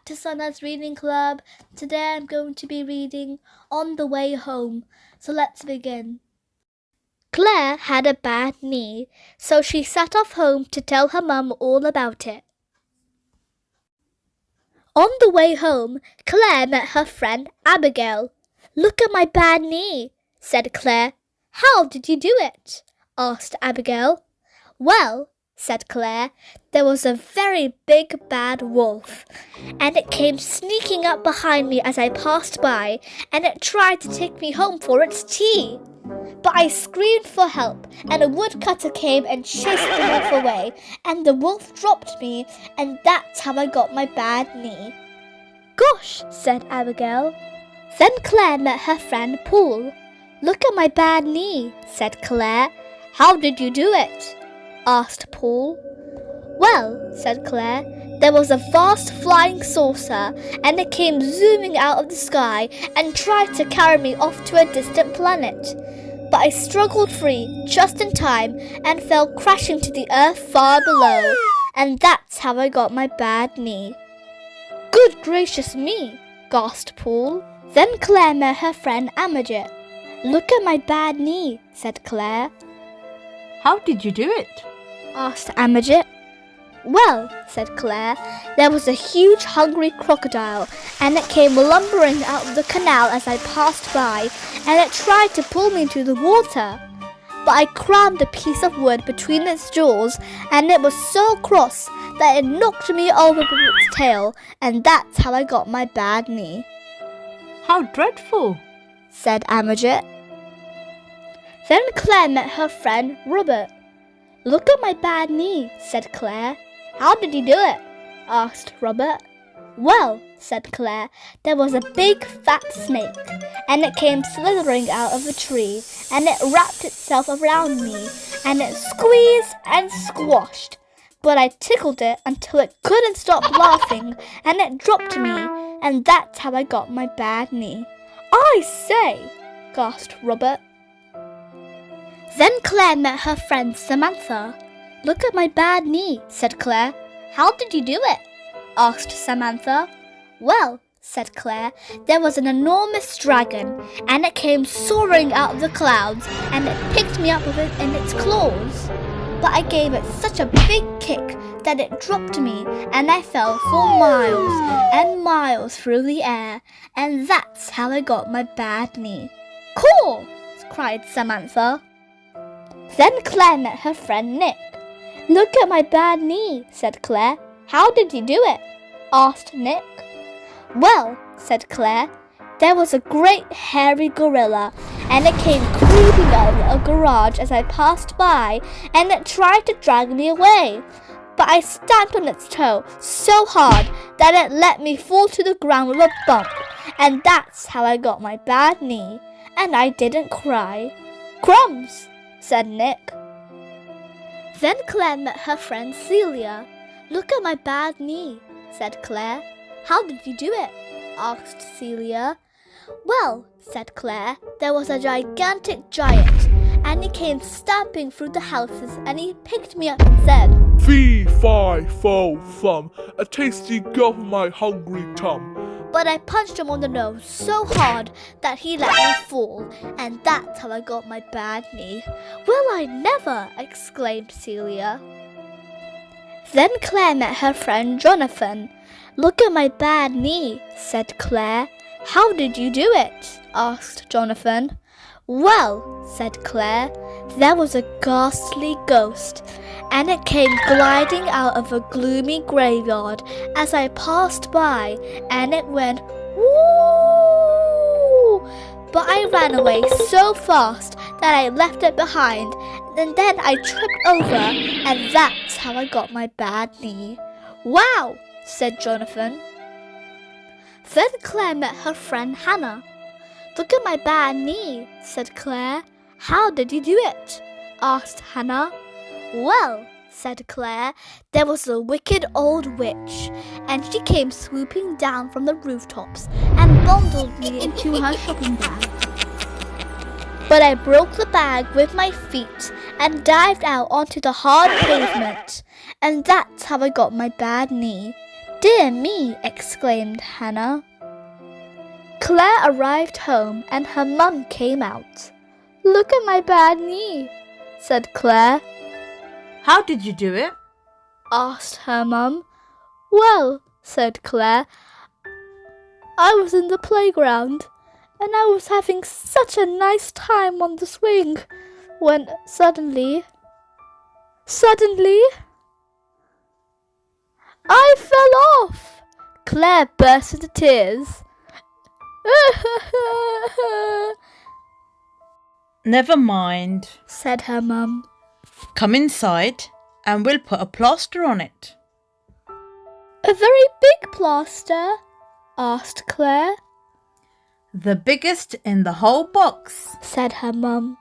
to Sana's Reading Club. Today I'm going to be reading On the Way Home. So let's begin. Claire had a bad knee, so she set off home to tell her mum all about it. On the way home, Claire met her friend Abigail. "Look at my bad knee," said Claire. "How did you do it?" asked Abigail. "Well," said Claire, "there was a very big bad wolf, and it came sneaking up behind me as I passed by, and it tried to take me home for its tea. But I screamed for help, and a woodcutter came and chased the wolf away, and the wolf dropped me, and that's how I got my bad knee." "Gosh," said Abigail. Then Claire met her friend Paul. "Look at my bad knee," said Claire. "How did you do it?" asked Paul. "Well," said Claire, "there was a vast flying saucer, and it came zooming out of the sky and tried to carry me off to a distant planet. But I struggled free just in time and fell crashing to the earth far below, and that's how I got my bad knee." "Good gracious me," gasped Paul. Then Claire met her friend Amajit. "Look at my bad knee," said Claire. "How did you do it?" asked Amajit. "Well," said Claire, "there was a huge hungry crocodile, and it came lumbering out of the canal as I passed by, and it tried to pull me into the water. But I crammed a piece of wood between its jaws, and it was so cross that it knocked me over with its tail, and that's how I got my bad knee." "How dreadful," said Amajit. Then Claire met her friend Robert. "Look at my bad knee," said Claire. "How did you do it?" asked Robert. "Well," said Claire, "there was a big fat snake, and it came slithering out of a tree, and it wrapped itself around me, and it squeezed and squashed. But I tickled it until it couldn't stop laughing, and it dropped me, and that's how I got my bad knee." "I say," gasped Robert. Then Claire met her friend Samantha. "Look at my bad knee," said Claire. "How did you do it?" asked Samantha. "Well," said Claire, "there was an enormous dragon, and it came soaring out of the clouds, and it picked me up with it in its claws. But I gave it such a big kick that it dropped me, and I fell for miles and miles through the air, and that's how I got my bad knee." "Cool!" cried Samantha. Then Claire met her friend Nick. "Look at my bad knee," said Claire. "How did you do it?" asked Nick. "Well," said Claire, "there was a great hairy gorilla, and it came creeping out of a garage as I passed by, and it tried to drag me away. But I stamped on its toe so hard that it let me fall to the ground with a bump, and that's how I got my bad knee, and I didn't cry." "Crumbs," said Nick. Then Claire met her friend Celia. "Look at my bad knee," said Claire. "How did you do it?" asked Celia. "Well," said Claire, "there was a gigantic giant, and he came stamping through the houses, and he picked me up and said, 'Fee, fi, fo, fum, a tasty go for my hungry tum.' But I punched him on the nose so hard that he let me fall, and that's how I got my bad knee." "Well, I never!" exclaimed Celia. Then Claire met her friend Jonathan. "Look at my bad knee," said Claire. "How did you do it?" asked Jonathan. "Well," said Claire, "there was a ghastly ghost, and it came gliding out of a gloomy graveyard as I passed by, and it went, 'Woo!' But I ran away so fast that I left it behind, and then I tripped over, and that's how I got my bad knee." "Wow!" said Jonathan. Then Claire met her friend Hannah. "Look at my bad knee," said Claire. "How did you do it?" asked Hannah. "Well," said Claire, "there was a wicked old witch, and she came swooping down from the rooftops and bundled me into her shopping bag. But I broke the bag with my feet and dived out onto the hard pavement, and that's how I got my bad knee. Dear me, exclaimed Hannah. Claire arrived home and her mum came out. Look at my bad knee, said Claire. How did you do it? Asked her mum. Well, said Claire, I was in the playground and I was having such a nice time on the swing when suddenly, I fell off. Claire burst into tears. Never mind. Said her mum. Come inside and we'll put a plaster on it. A very big plaster? Asked Claire. The biggest in the whole box. Said her mum.